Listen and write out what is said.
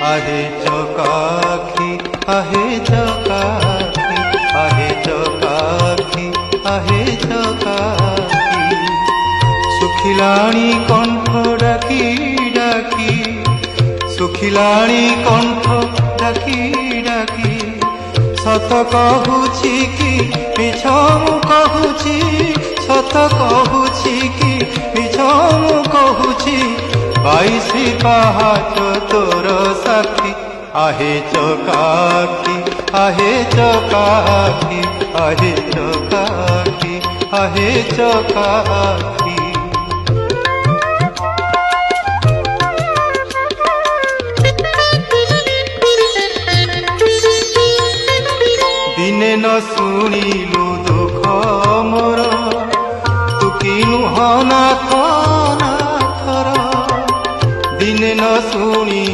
आहे चकाखी आहे चकाखी आहे चकाखी आहे चकाखी सुखिलाणी कंठ डाकी डाकी सुखिलाणी कंठ डाकी डाकी सत कहूछि कि मिछ मु कहूछि सत कहूछि कि मिछ मु कहूछि 22 पहाच तोर साक्षी आहे चकाखी आहे चकाखी आहे चकाखी आहे चकाखी दिने न शुणिलु दुख मोर तू किनु हना थर दिने न शुणी